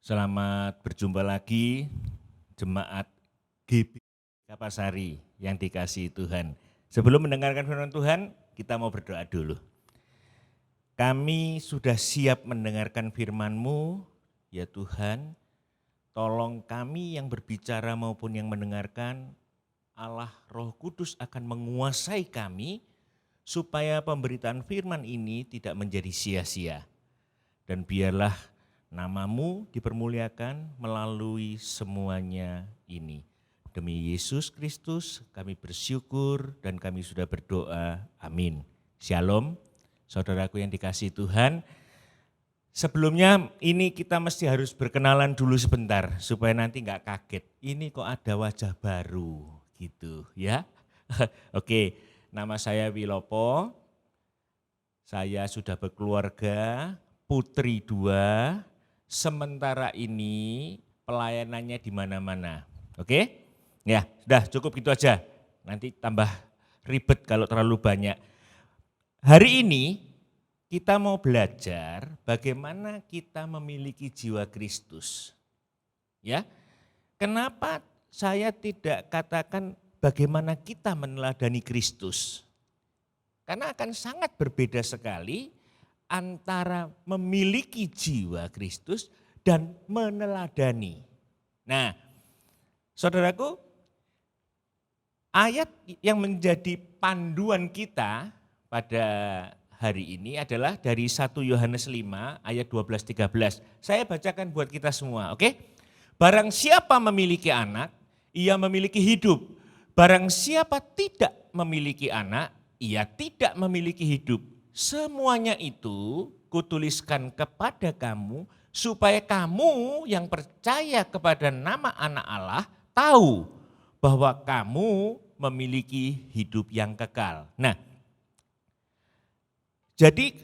Selamat berjumpa lagi jemaat GB Kapasari yang dikasihi Tuhan. Sebelum mendengarkan firman Tuhan, kita mau berdoa dulu. Kami sudah siap mendengarkan firman-Mu, ya Tuhan. Tolong kami yang berbicara maupun yang mendengarkan, Allah Roh Kudus akan menguasai kami supaya pemberitaan firman ini tidak menjadi sia-sia. Dan biarlah nama-Mu dipermuliakan melalui semuanya ini. Demi Yesus Kristus kami bersyukur dan kami sudah berdoa. Amin. Shalom, saudaraku yang dikasihi Tuhan. Sebelumnya ini kita mesti harus berkenalan dulu sebentar supaya nanti nggak kaget. Ini kok ada wajah baru gitu ya. Oke, nama saya Wilopo. Saya sudah berkeluarga, putri 2, sementara ini pelayanannya di mana-mana. Oke? Ya, sudah cukup gitu aja. Nanti tambah ribet kalau terlalu banyak. Hari ini kita mau belajar bagaimana kita memiliki jiwa Kristus. Ya. Kenapa saya tidak katakan bagaimana kita meneladani Kristus? Karena akan sangat berbeda sekali antara memiliki jiwa Kristus dan meneladani. Nah, saudaraku, ayat yang menjadi panduan kita pada hari ini adalah dari 1 Yohanes 5 ayat 12-13. Saya bacakan buat kita semua, oke? Barang siapa memiliki anak, ia memiliki hidup. Barang siapa tidak memiliki anak, ia tidak memiliki hidup. Semuanya itu kutuliskan kepada kamu supaya kamu yang percaya kepada nama anak Allah tahu bahwa kamu memiliki hidup yang kekal. Nah, jadi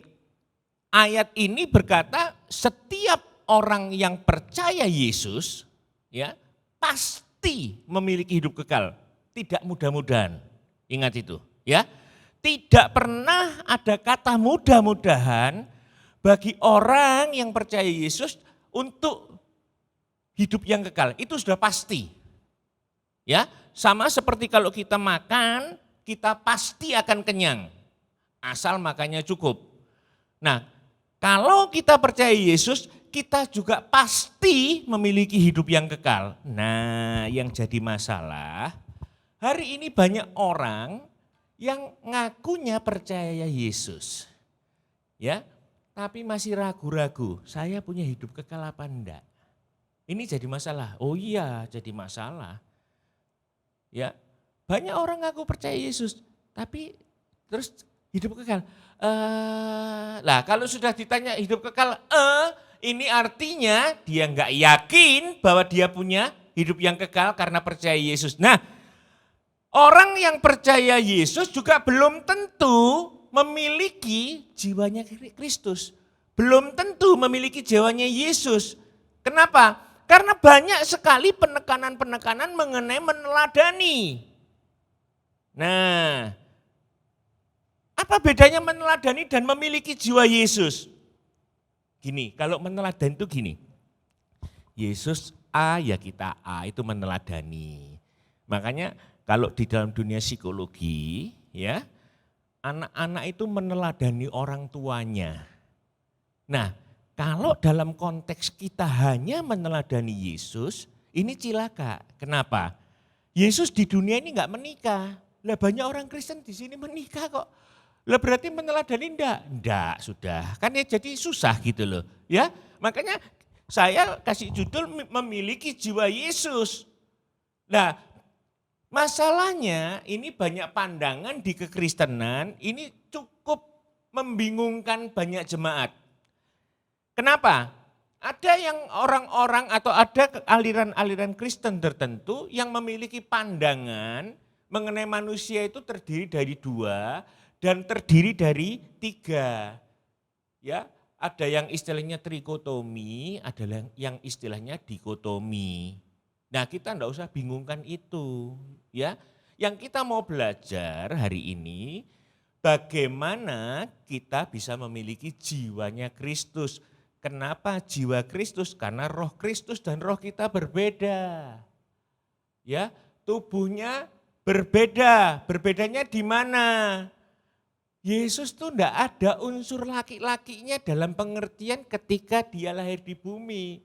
ayat ini berkata setiap orang yang percaya Yesus ya pasti memiliki hidup kekal. Tidak mudah-mudahan. Ingat itu ya. Tidak pernah ada kata mudah-mudahan bagi orang yang percaya Yesus untuk hidup yang kekal. Itu sudah pasti. Ya, sama seperti kalau kita makan, kita pasti akan kenyang. Asal makannya cukup. Nah, kalau kita percaya Yesus, kita juga pasti memiliki hidup yang kekal. Nah, yang jadi masalah, hari ini banyak orang yang ngakunya percaya Yesus. Ya, tapi masih ragu-ragu, saya punya hidup kekal apa enggak? Ini jadi masalah. Oh iya, jadi masalah. Ya, banyak orang ngaku percaya Yesus, tapi terus hidup kekal. Lah kalau sudah ditanya hidup kekal, ini artinya dia enggak yakin bahwa dia punya hidup yang kekal karena percaya Yesus. Nah, orang yang percaya Yesus juga belum tentu memiliki jiwanya Kristus. Belum tentu memiliki jiwanya Yesus. Kenapa? Karena banyak sekali penekanan-penekanan mengenai meneladani. Nah, apa bedanya meneladani dan memiliki jiwa Yesus? Gini, kalau meneladani itu gini. Yesus A ya kita A, itu meneladani. Makanya kalau di dalam dunia psikologi, ya, anak-anak itu meneladani orang tuanya. Nah, kalau dalam konteks kita hanya meneladani Yesus, ini cilaka. Kenapa? Yesus di dunia ini enggak menikah. Lah banyak orang Kristen di sini menikah kok. Lah berarti meneladani enggak? Enggak, sudah. Kan ya jadi susah gitu loh, ya. Makanya saya kasih judul memiliki jiwa Yesus. Nah, masalahnya ini banyak pandangan di kekristenan ini cukup membingungkan banyak jemaat. Kenapa? Ada yang orang-orang atau ada aliran-aliran Kristen tertentu yang memiliki pandangan mengenai manusia itu terdiri dari 2 dan terdiri dari 3. Ya, ada yang istilahnya trikotomi, ada yang istilahnya dikotomi. Nah, kita enggak usah bingungkan itu, ya. Yang kita mau belajar hari ini bagaimana kita bisa memiliki jiwanya Kristus. Kenapa jiwa Kristus? Karena roh Kristus dan roh kita berbeda. Ya, tubuhnya berbeda. Berbedanya di mana? Yesus tuh enggak ada unsur laki-lakinya dalam pengertian ketika dia lahir di bumi.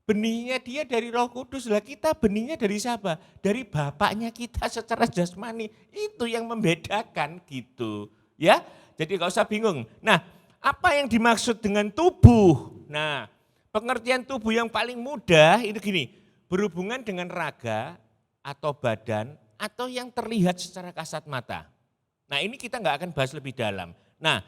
Benihnya dia dari Roh Kudus. Lah kita benihnya dari siapa? Dari bapaknya kita secara jasmani. Itu yang membedakan gitu. Ya, jadi gak usah bingung. Nah, apa yang dimaksud dengan tubuh? Nah, pengertian tubuh yang paling mudah itu gini, berhubungan dengan raga atau badan atau yang terlihat secara kasat mata. Nah, ini kita nggak akan bahas lebih dalam. Nah,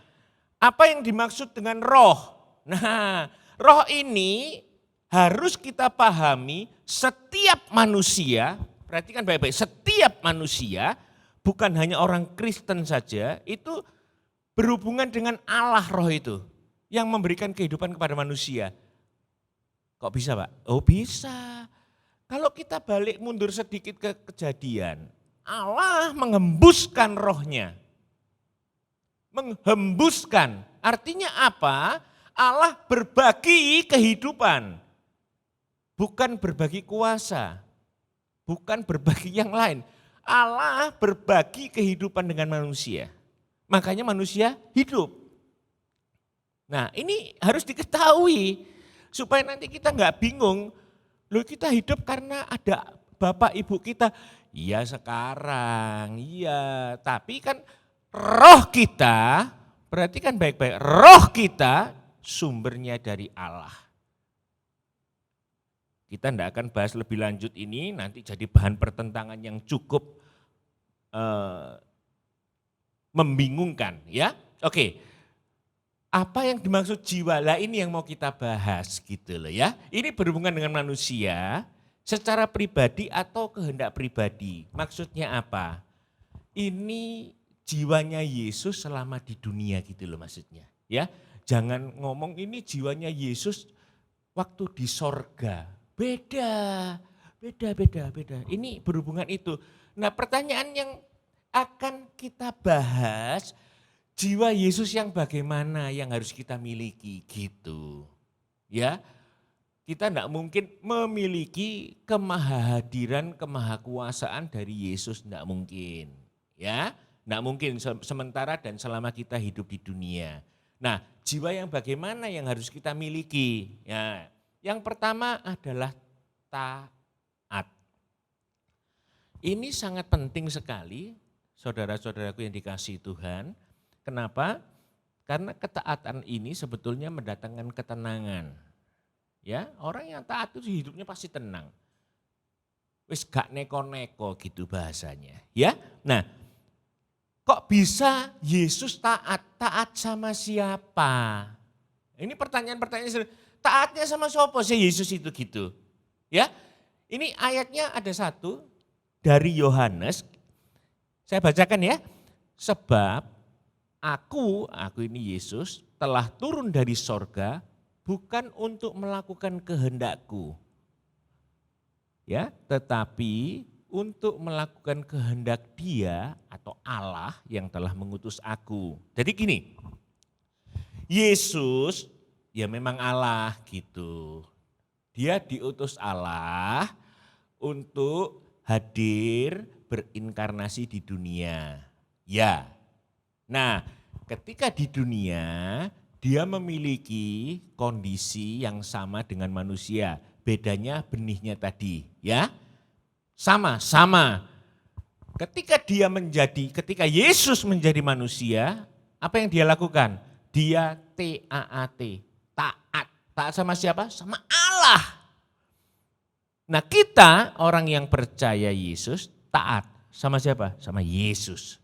apa yang dimaksud dengan roh? Nah, roh ini harus kita pahami setiap manusia, perhatikan baik-baik, setiap manusia, bukan hanya orang Kristen saja, itu berhubungan dengan Allah roh itu. Yang memberikan kehidupan kepada manusia. Kok bisa Pak? Oh bisa. Kalau kita balik mundur sedikit ke kejadian, Allah menghembuskan rohnya. Menghembuskan, artinya apa? Allah berbagi kehidupan. Bukan berbagi kuasa, bukan berbagi yang lain. Allah berbagi kehidupan dengan manusia. Makanya manusia hidup. Nah ini harus diketahui supaya nanti kita nggak bingung. Loh kita hidup karena ada bapak ibu kita. Iya sekarang, iya. Tapi kan roh kita, perhatikan baik-baik, roh kita sumbernya dari Allah. Kita tidak akan bahas lebih lanjut ini, nanti jadi bahan pertentangan yang cukup membingungkan ya. Oke. Apa yang dimaksud jiwa? Lah ini yang mau kita bahas gitu loh ya. Ini berhubungan dengan manusia secara pribadi atau kehendak pribadi. Maksudnya apa? Ini jiwanya Yesus selama di dunia gitu loh maksudnya. Ya, jangan ngomong ini jiwanya Yesus waktu di sorga. Beda. Ini berhubungan itu. Nah pertanyaan yang akan kita bahas, jiwa Yesus yang bagaimana yang harus kita miliki gitu. Ya, kita tidak mungkin memiliki kemahahadiran, kemahakuasaan dari Yesus, tidak mungkin. Ya, tidak mungkin sementara dan selama kita hidup di dunia. Nah, jiwa yang bagaimana yang harus kita miliki? Ya, yang pertama adalah taat. Ini sangat penting sekali, saudara-saudaraku yang dikasihi Tuhan. Kenapa? Karena ketaatan ini sebetulnya mendatangkan ketenangan. Ya, orang yang taat itu hidupnya pasti tenang. Wis gak neko-neko gitu bahasanya, ya. Nah, kok bisa Yesus taat? Taat sama siapa? Ini pertanyaan-pertanyaan, taatnya sama siapa sih Yesus itu gitu? Ya. Ini ayatnya ada satu dari Yohanes. Saya bacakan ya. Sebab Aku ini Yesus telah turun dari sorga bukan untuk melakukan kehendakku. Ya, tetapi untuk melakukan kehendak Dia atau Allah yang telah mengutus aku. Jadi gini, Yesus ya memang Allah gitu. Dia diutus Allah untuk hadir berinkarnasi di dunia. Ya. Nah, ketika di dunia dia memiliki kondisi yang sama dengan manusia. Bedanya benihnya tadi, ya. Sama. Ketika Yesus menjadi manusia, apa yang dia lakukan? Dia taat. Taat sama siapa? Sama Allah. Nah, kita orang yang percaya Yesus taat sama siapa? Sama Yesus.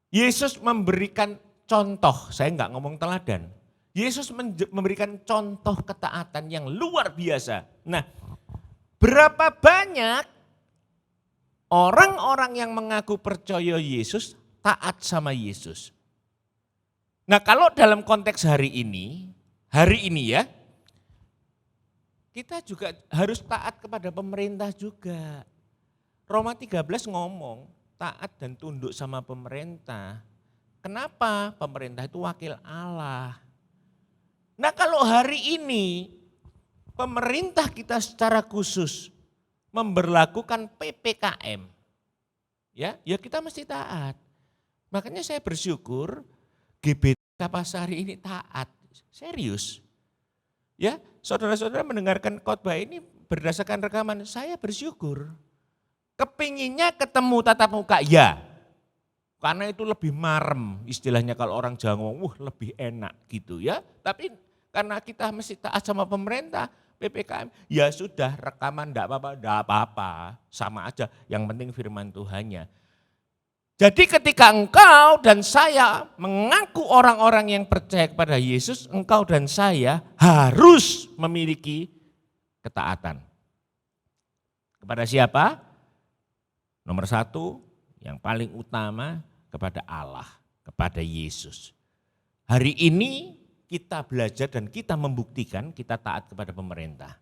Yesus memberikan contoh, saya enggak ngomong teladan. Yesus memberikan contoh ketaatan yang luar biasa. Nah, berapa banyak orang-orang yang mengaku percaya Yesus taat sama Yesus? Nah, kalau dalam konteks hari ini ya, kita juga harus taat kepada pemerintah juga. Roma 13 ngomong, taat dan tunduk sama pemerintah. Kenapa? Pemerintah itu wakil Allah. Nah kalau hari ini pemerintah kita secara khusus memberlakukan PPKM, ya kita mesti taat. Makanya saya bersyukur GBK Kapasari ini taat, serius. Ya, saudara-saudara mendengarkan khotbah ini berdasarkan rekaman, saya bersyukur. Kepinginnya ketemu tatap muka, ya. Karena itu lebih marem, istilahnya kalau orang Jawa ngomong, lebih enak gitu ya. Tapi karena kita mesti taat sama pemerintah, PPKM, ya sudah rekaman enggak apa-apa, sama aja. Yang penting firman Tuhannya. Jadi ketika engkau dan saya mengaku orang-orang yang percaya kepada Yesus, engkau dan saya harus memiliki ketaatan. Kepada siapa? Nomor satu, yang paling utama kepada Allah, kepada Yesus. Hari ini kita belajar dan kita membuktikan kita taat kepada pemerintah.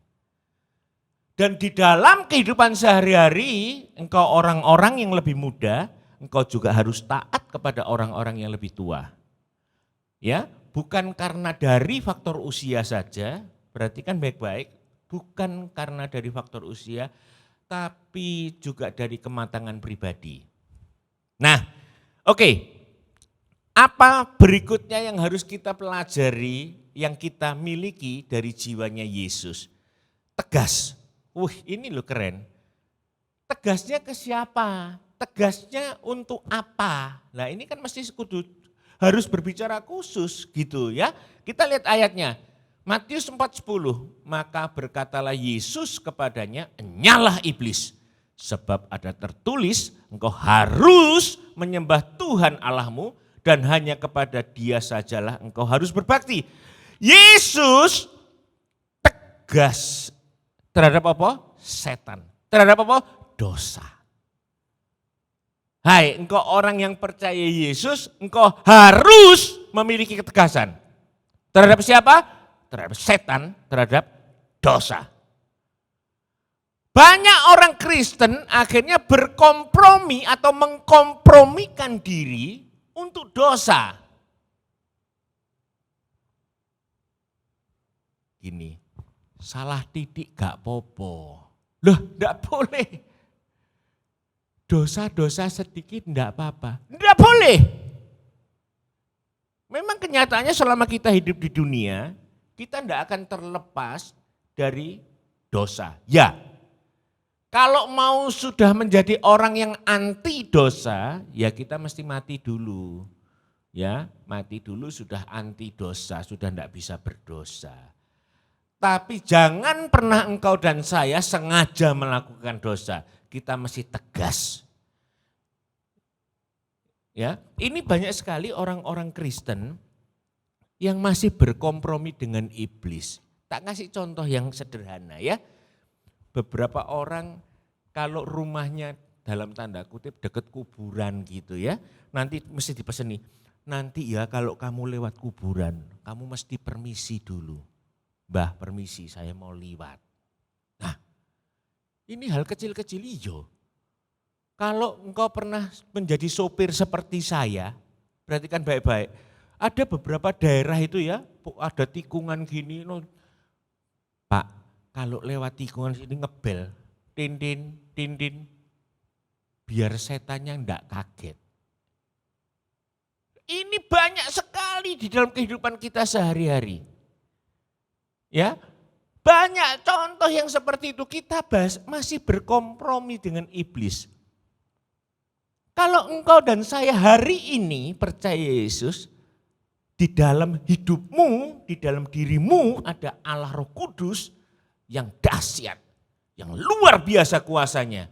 Dan di dalam kehidupan sehari-hari, engkau orang-orang yang lebih muda, engkau juga harus taat kepada orang-orang yang lebih tua. Ya, bukan karena dari faktor usia saja, perhatikan baik-baik, bukan karena dari faktor usia, tapi juga dari kematangan pribadi. Nah, oke. Apa berikutnya yang harus kita pelajari, yang kita miliki dari jiwanya Yesus? Tegas. Ini loh keren. Tegasnya ke siapa? Tegasnya untuk apa? Nah ini kan mesti harus berbicara khusus gitu ya. Kita lihat ayatnya. Matius 4:10. Maka berkatalah Yesus kepadanya, "Enyalah iblis. Sebab ada tertulis, engkau harus menyembah Tuhan Allahmu dan hanya kepada Dia sajalah engkau harus berbakti." Yesus tegas terhadap apa? Setan. Terhadap apa? Dosa. Hai, engkau orang yang percaya Yesus, engkau harus memiliki ketegasan. Terhadap siapa? Terhadap setan, terhadap dosa. Banyak orang Kristen akhirnya berkompromi atau mengkompromikan diri untuk dosa. Gini, salah titik gak popo. Loh, gak boleh. Dosa-dosa sedikit enggak apa-apa. Enggak boleh. Memang kenyataannya selama kita hidup di dunia, kita enggak akan terlepas dari dosa. Ya, kalau mau sudah menjadi orang yang anti dosa, ya kita mesti mati dulu. Ya, mati dulu sudah anti dosa, sudah enggak bisa berdosa. Tapi jangan pernah engkau dan saya sengaja melakukan dosa. Kita mesti tegas. Ya, ini banyak sekali orang-orang Kristen yang masih berkompromi dengan iblis. Tak kasih contoh yang sederhana ya. Beberapa orang kalau rumahnya dalam tanda kutip dekat kuburan gitu ya. Nanti mesti dipeseni, nanti ya kalau kamu lewat kuburan, kamu mesti permisi dulu. Mbah permisi saya mau liwat. Nah ini hal kecil-kecil hijau. Kalau engkau pernah menjadi sopir seperti saya, perhatikan baik-baik. Ada beberapa daerah itu ya, ada tikungan gini. Pak, kalau lewat tikungan sini ngebel, tin-tin, tin-tin, biar setannya enggak kaget. Ini banyak sekali di dalam kehidupan kita sehari-hari. Ya, banyak contoh yang seperti itu, kita masih berkompromi dengan iblis. Kalau engkau dan saya hari ini percaya Yesus, di dalam hidupmu, di dalam dirimu ada Allah Roh Kudus yang dahsyat, yang luar biasa kuasanya.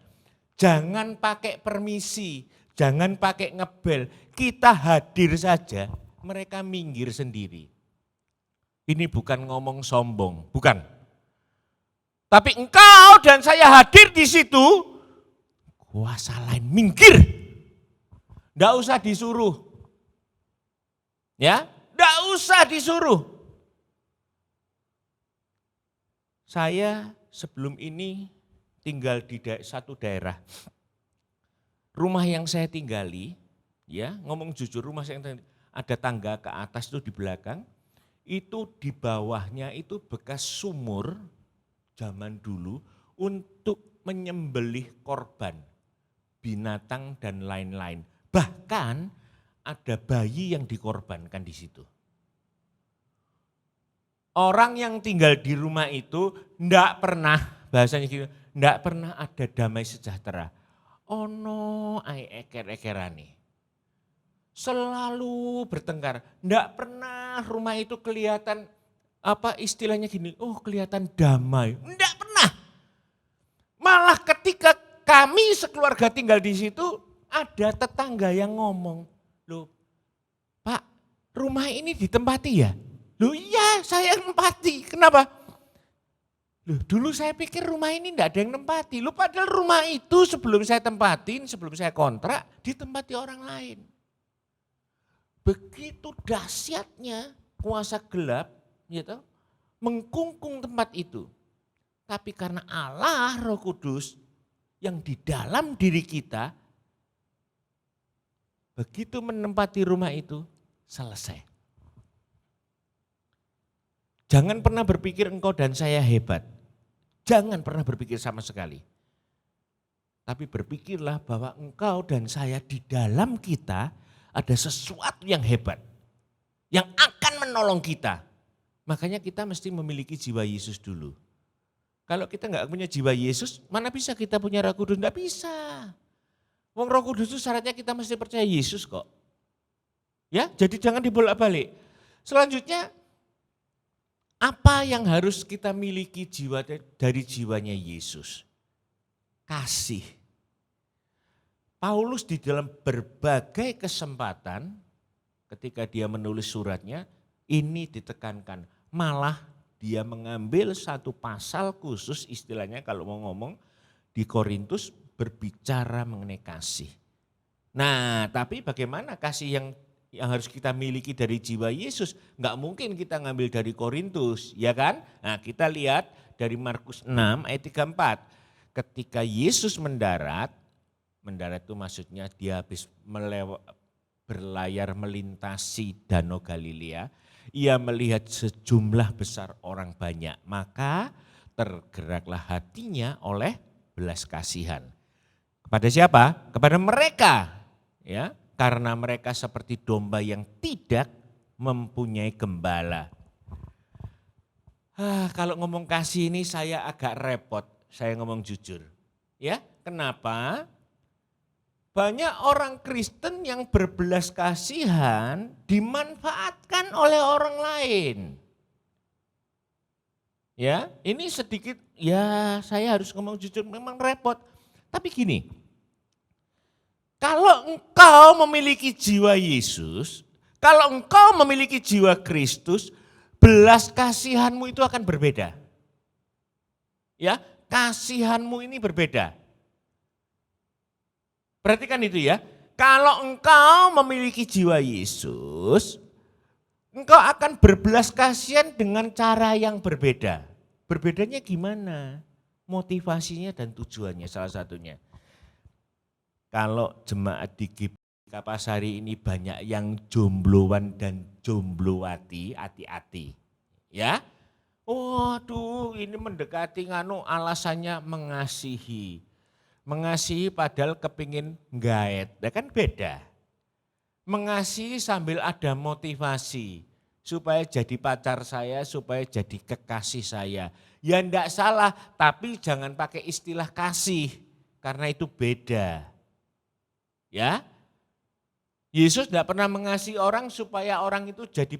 Jangan pakai permisi, jangan pakai ngebel, kita hadir saja, mereka minggir sendiri. Ini bukan ngomong sombong, bukan. Tapi engkau dan saya hadir di situ, kuasa lain minggir. Enggak usah disuruh. Ya, enggak usah disuruh. Saya sebelum ini tinggal di satu daerah. Rumah yang saya tinggali, ya ngomong jujur rumah saya yang ada tangga ke atas itu di belakang. itu di bawahnya itu bekas sumur zaman dulu untuk menyembelih korban, binatang dan lain-lain. Bahkan ada bayi yang dikorbankan di situ. Orang yang tinggal di rumah itu enggak pernah, bahasanya gitu, enggak pernah ada damai sejahtera. Ono ae eker-ekerane. Selalu bertengkar. Enggak pernah rumah itu kelihatan apa istilahnya gini, oh kelihatan damai. Enggak pernah. Malah ketika kami sekeluarga tinggal di situ, ada tetangga yang ngomong, loh Pak, rumah ini ditempati ya? Loh iya, saya nempati. Kenapa? Loh dulu saya pikir rumah ini enggak ada yang nempati. Loh padahal rumah itu sebelum saya tempatin, sebelum saya kontrak, ditempati orang lain. Begitu dahsyatnya kuasa gelap, gitu, mengkungkung tempat itu. Tapi karena Allah Roh Kudus yang di dalam diri kita, begitu menempati rumah itu, selesai. Jangan pernah berpikir engkau dan saya hebat. Jangan pernah berpikir sama sekali. Tapi berpikirlah bahwa engkau dan saya di dalam kita ada sesuatu yang hebat. Yang akan menolong kita. Makanya kita mesti memiliki jiwa Yesus dulu. Kalau kita enggak punya jiwa Yesus, mana bisa kita punya Roh Kudus? Enggak bisa. Wong Roh Kudus itu syaratnya kita mesti percaya Yesus kok. Ya, jadi jangan dibolak-balik. Selanjutnya, apa yang harus kita miliki jiwa dari jiwanya Yesus? Kasih. Paulus di dalam berbagai kesempatan ketika dia menulis suratnya, ini ditekankan. Malah dia mengambil satu pasal khusus istilahnya kalau mau ngomong di Korintus berbicara mengenai kasih. Nah tapi bagaimana kasih yang harus kita miliki dari jiwa Yesus? Enggak mungkin kita ngambil dari Korintus, ya kan? Nah kita lihat dari Markus 6 ayat 34. Ketika Yesus mendarat itu maksudnya dia habis berlayar melintasi Danau Galilea, ia melihat sejumlah besar orang banyak, maka tergeraklah hatinya oleh belas kasihan. Kepada siapa? Kepada mereka, ya, karena mereka seperti domba yang tidak mempunyai gembala. Kalau ngomong kasih ini saya agak repot, saya ngomong jujur. Ya, kenapa? Banyak orang Kristen yang berbelas kasihan dimanfaatkan oleh orang lain. Ya, ini sedikit ya saya harus ngomong jujur memang repot. Tapi gini, kalau engkau memiliki jiwa Yesus, kalau engkau memiliki jiwa Kristus, belas kasihanmu itu akan berbeda. Ya, kasihanmu ini berbeda. Perhatikan itu ya, kalau engkau memiliki jiwa Yesus, engkau akan berbelas kasihan dengan cara yang berbeda. Berbedanya gimana? Motivasinya dan tujuannya salah satunya. Kalau jemaat di GBK Kapasari ini banyak yang jombloan dan jomblowati, hati-hati. Ya, waduh ini mendekati alasannya mengasihi. Mengasihi padahal kepingin gaet, ya kan beda. Mengasihi sambil ada motivasi, supaya jadi pacar saya, supaya jadi kekasih saya. Ya enggak salah, tapi jangan pakai istilah kasih, karena itu beda. Ya, Yesus enggak pernah mengasihi orang supaya orang itu jadi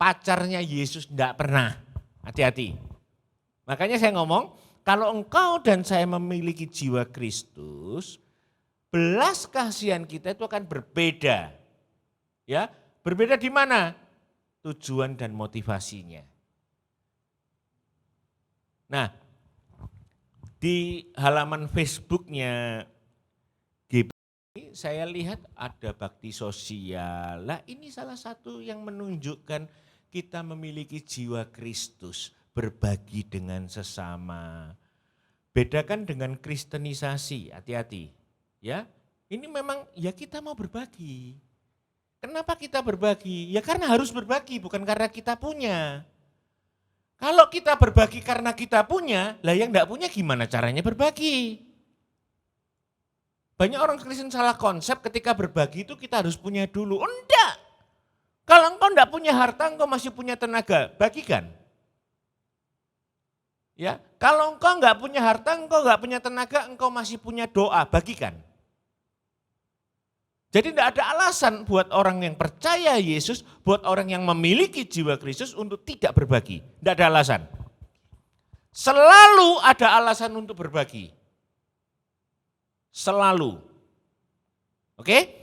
pacarnya Yesus, enggak pernah. Hati-hati. Makanya saya ngomong, kalau engkau dan saya memiliki jiwa Kristus, belas kasihan kita itu akan berbeda. Ya, berbeda di mana? Tujuan dan motivasinya. Nah, di halaman Facebooknya GBK saya lihat ada bakti sosial. Lah ini salah satu yang menunjukkan kita memiliki jiwa Kristus. Berbagi dengan sesama. Bedakan dengan kristenisasi, hati-hati. Ya, ini memang ya kita mau berbagi. Kenapa kita berbagi? Ya karena harus berbagi, bukan karena kita punya. Kalau kita berbagi karena kita punya, lah yang enggak punya gimana caranya berbagi? Banyak orang Kristen salah konsep ketika berbagi itu kita harus punya dulu. Enggak. Kalau engkau enggak punya harta, engkau masih punya tenaga, bagikan. Ya, kalau engkau enggak punya harta, engkau enggak punya tenaga, engkau masih punya doa, bagikan. Jadi tidak ada alasan buat orang yang percaya Yesus, buat orang yang memiliki jiwa Kristus untuk tidak berbagi. Tidak ada alasan. Selalu ada alasan untuk berbagi. Selalu. Oke?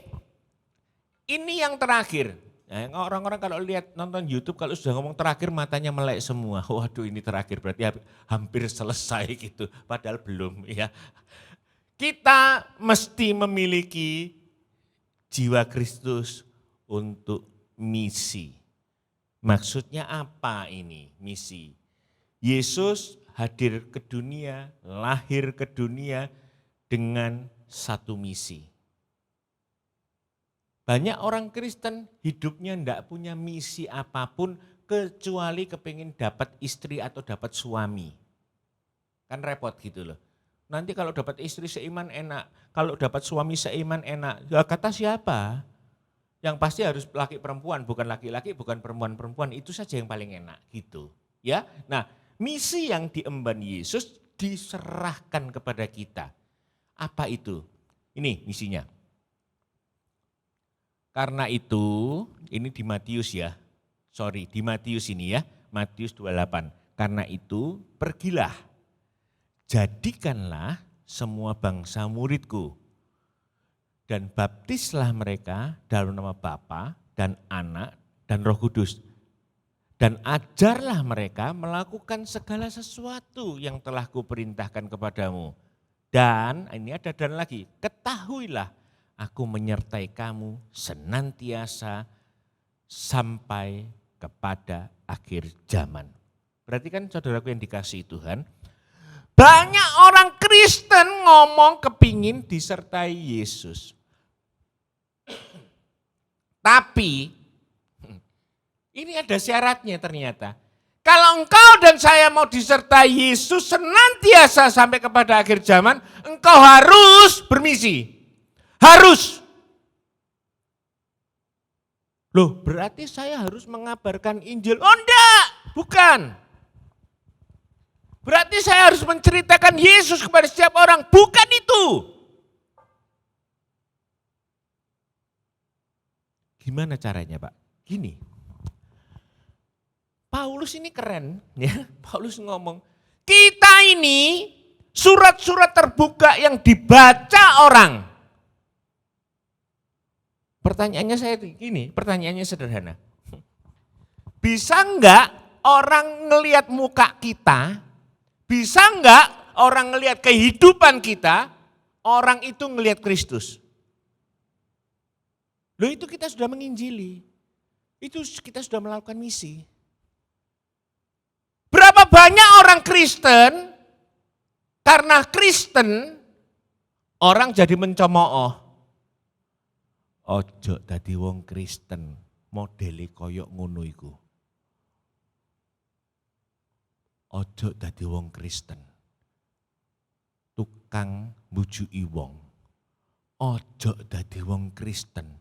Ini yang terakhir. Nah, orang-orang kalau lihat nonton YouTube, kalau sudah ngomong terakhir matanya melek semua. Waduh ini terakhir berarti hampir selesai gitu. Padahal belum ya. Kita mesti memiliki jiwa Kristus untuk misi. Maksudnya apa ini misi? Yesus hadir ke dunia, lahir ke dunia dengan satu misi. Banyak orang Kristen hidupnya enggak punya misi apapun kecuali kepingin dapat istri atau dapat suami. Kan repot gitu loh. Nanti kalau dapat istri seiman enak, kalau dapat suami seiman enak. Ya kata siapa? Yang pasti harus laki perempuan, bukan laki-laki, bukan perempuan-perempuan. Itu saja yang paling enak gitu. Ya. Nah, misi yang diemban Yesus diserahkan kepada kita. Apa itu? Ini misinya. Karena itu, ini di Matius ya, di Matius ini ya, Matius 28. Karena itu, pergilah, jadikanlah semua bangsa muridku, dan baptislah mereka dalam nama Bapa dan Anak dan Roh Kudus. Dan ajarlah mereka melakukan segala sesuatu yang telah kuperintahkan kepadamu. Dan, ini ada dan lagi, ketahuilah, aku menyertai kamu senantiasa sampai kepada akhir zaman. Berarti kan saudaraku yang dikasihi Tuhan, banyak orang Kristen ngomong kepingin disertai Yesus. Tapi ini ada syaratnya ternyata. Kalau engkau dan saya mau disertai Yesus senantiasa sampai kepada akhir zaman, engkau harus bermisi. Harus. Loh, berarti saya harus mengabarkan Injil. Oh enggak, bukan. Berarti saya harus menceritakan Yesus kepada setiap orang. Bukan itu. Gimana caranya Pak? Gini. Paulus ini keren ya. Paulus ngomong, kita ini surat-surat terbuka yang dibaca orang. Pertanyaannya sederhana. Bisa enggak orang ngelihat muka kita, bisa enggak orang ngelihat kehidupan kita, orang itu ngelihat Kristus? Loh itu kita sudah menginjili, itu kita sudah melakukan misi. Berapa banyak orang Kristen, karena Kristen, orang jadi mencemooh. Ojo dadi wong Kristen, modele koyok ngono iku. Ojo dadi wong Kristen, tukang mbujuki wong. Ojo dadi wong Kristen,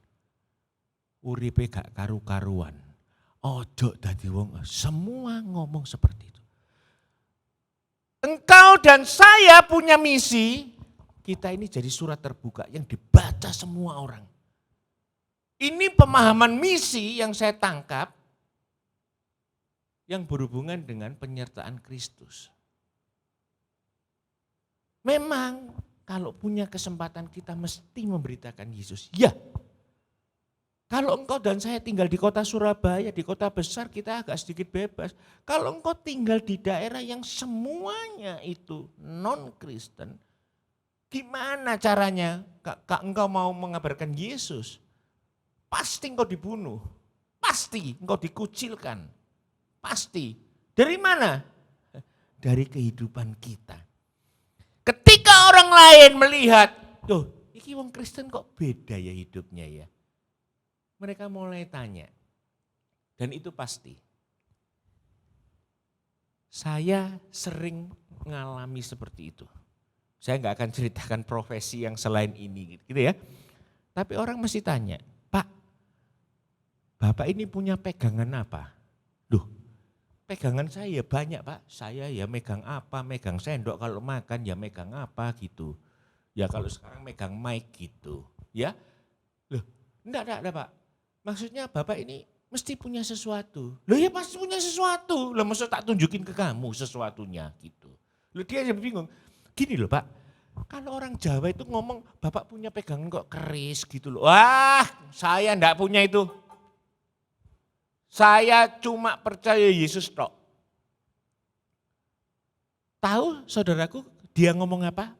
uripe gak karu-karuan. Ojo dadi wong, semua ngomong seperti itu. Engkau dan saya punya misi, kita ini jadi surat terbuka yang dibaca semua orang. Ini pemahaman misi yang saya tangkap yang berhubungan dengan penyertaan Kristus. Memang kalau punya kesempatan kita mesti memberitakan Yesus. Ya, kalau engkau dan saya tinggal di kota Surabaya, di kota besar kita agak sedikit bebas. Kalau engkau tinggal di daerah yang semuanya itu non-Kristen, gimana caranya engkau mau mengabarkan Yesus? Pasti engkau dibunuh, pasti engkau dikucilkan, pasti. Dari mana? Dari kehidupan kita. Ketika orang lain melihat, tuh, iki wong Kristen kok beda ya hidupnya ya. Mereka mulai tanya, dan itu pasti. Saya sering mengalami seperti itu. Saya nggak akan ceritakan profesi yang selain ini gitu ya. Tapi orang mesti tanya, Pak, Bapak ini punya pegangan apa? Duh, pegangan saya ya banyak Pak. Saya ya megang apa, megang sendok, kalau makan ya megang apa gitu. Ya kalau sekarang megang mic gitu. Ya, loh enggak Pak. Maksudnya Bapak ini mesti punya sesuatu. Loh ya pasti punya sesuatu. Loh maksud tak tunjukin ke kamu sesuatunya gitu. Loh dia aja bingung. Gini loh Pak, kalau orang Jawa itu ngomong Bapak punya pegangan kok keris gitu loh. Wah saya enggak punya itu. Saya cuma percaya Yesus tok. Tahu saudaraku dia ngomong apa?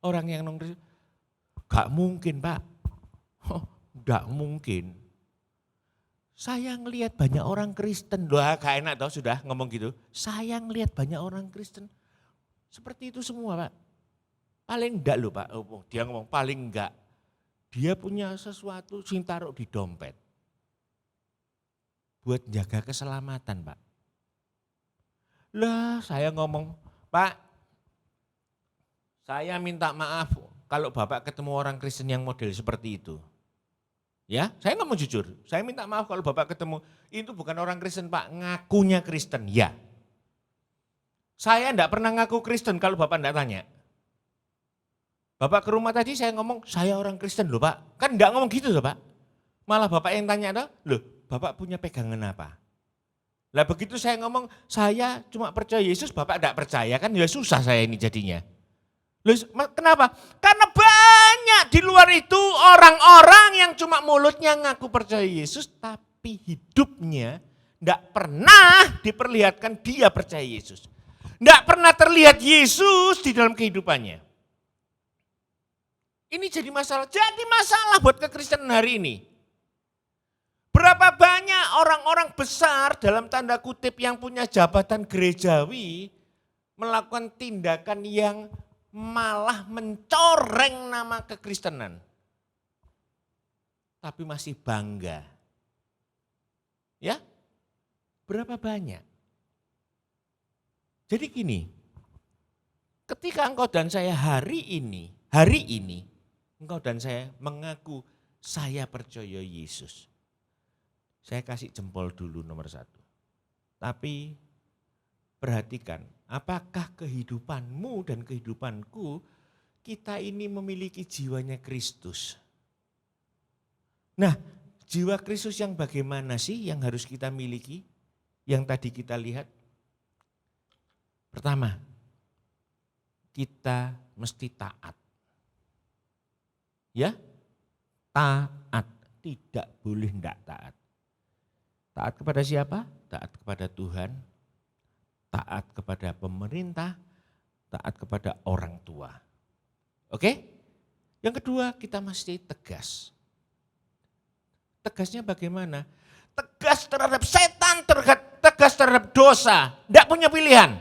Orang yang nongkrong, gak mungkin Pak. Oh, gak mungkin. Saya ngelihat banyak orang Kristen, loh gak enak tau sudah ngomong gitu. Saya ngelihat banyak orang Kristen seperti itu semua Pak. Paling enggak loh Pak, dia ngomong paling enggak. Dia punya sesuatu sing taruh di dompet. Buat jaga keselamatan Pak. Lah saya ngomong, Pak saya minta maaf kalau Bapak ketemu orang Kristen yang model seperti itu. Ya, saya ngomong jujur, saya minta maaf kalau Bapak ketemu, itu bukan orang Kristen Pak, ngakunya Kristen, ya. Saya enggak pernah ngaku Kristen kalau Bapak enggak tanya. Bapak ke rumah tadi saya ngomong, saya orang Kristen loh Pak. Kan enggak ngomong gitu loh Pak. Malah Bapak yang tanya, loh Bapak punya pegangan apa? Lah begitu saya ngomong, saya cuma percaya Yesus, Bapak enggak percaya, kan ya susah saya ini jadinya. Loh, kenapa? Karena banyak di luar itu orang-orang yang cuma mulutnya ngaku percaya Yesus, tapi hidupnya enggak pernah diperlihatkan dia percaya Yesus. Enggak pernah terlihat Yesus di dalam kehidupannya. Ini jadi masalah buat kekristenan hari ini. Berapa banyak orang-orang besar dalam tanda kutip yang punya jabatan gerejawi melakukan tindakan yang malah mencoreng nama kekristenan. Tapi masih bangga. Ya, berapa banyak? Jadi gini, ketika engkau dan saya hari ini, engkau dan saya mengaku saya percaya Yesus. Saya kasih jempol dulu nomor 1. Tapi perhatikan, apakah kehidupanmu dan kehidupanku, kita ini memiliki jiwanya Kristus. Nah, jiwa Kristus yang bagaimana sih yang harus kita miliki? Yang tadi kita lihat. Pertama, kita mesti taat. Ya, taat, tidak boleh tidak taat. Taat kepada siapa? Taat kepada Tuhan, taat kepada pemerintah, taat kepada orang tua. Oke? Yang kedua, kita mesti tegas. Tegasnya bagaimana? Tegas terhadap setan, tegas terhadap dosa. Tidak punya pilihan.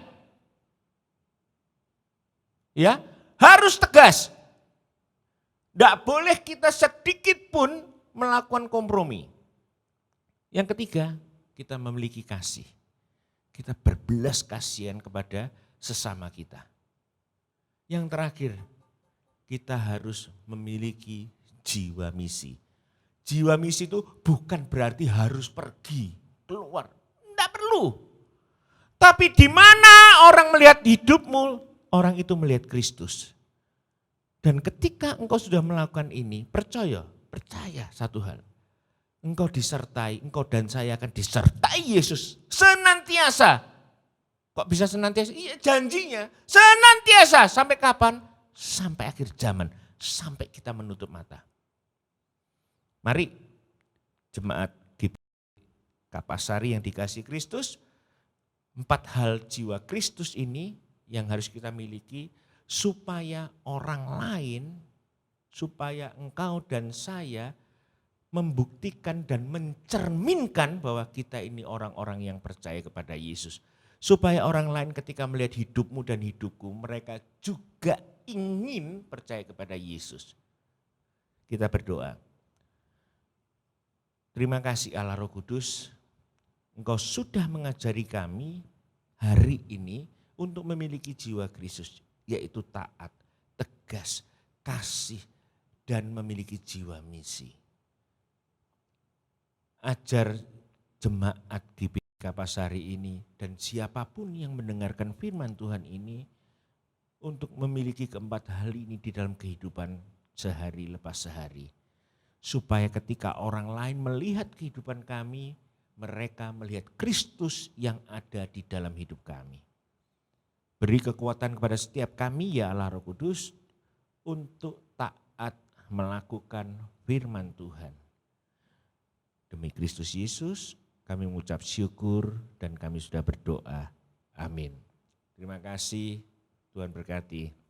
Ya, harus tegas. Tidak boleh kita sedikit pun melakukan kompromi. Yang ketiga, kita memiliki kasih. Kita berbelas kasihan kepada sesama kita. Yang terakhir, kita harus memiliki jiwa misi. Jiwa misi itu bukan berarti harus pergi, keluar. Tidak perlu. Tapi di mana orang melihat hidupmu, orang itu melihat Kristus. Dan ketika engkau sudah melakukan ini, percaya satu hal. Engkau disertai, engkau dan saya akan disertai Yesus senantiasa. Kok bisa senantiasa? Iya janjinya, senantiasa. Sampai kapan? Sampai akhir zaman, sampai kita menutup mata. Mari jemaat Kapasari yang dikasihi Kristus, 4 hal jiwa Kristus ini yang harus kita miliki supaya orang lain, supaya engkau dan saya membuktikan dan mencerminkan bahwa kita ini orang-orang yang percaya kepada Yesus. Supaya orang lain ketika melihat hidupmu dan hidupku, mereka juga ingin percaya kepada Yesus. Kita berdoa. Terima kasih Allah Roh Kudus, Engkau sudah mengajari kami hari ini untuk memiliki jiwa Kristus, yaitu taat, tegas, kasih, dan memiliki jiwa misi. Ajar jemaat GBK Pasari ini dan siapapun yang mendengarkan firman Tuhan ini untuk memiliki keempat hal ini di dalam kehidupan sehari lepas sehari. Supaya ketika orang lain melihat kehidupan kami, mereka melihat Kristus yang ada di dalam hidup kami. Beri kekuatan kepada setiap kami ya Allah Roh Kudus untuk taat melakukan firman Tuhan. Demi Kristus Yesus kami mengucap syukur dan kami sudah berdoa. Amin. Terima kasih, Tuhan berkati.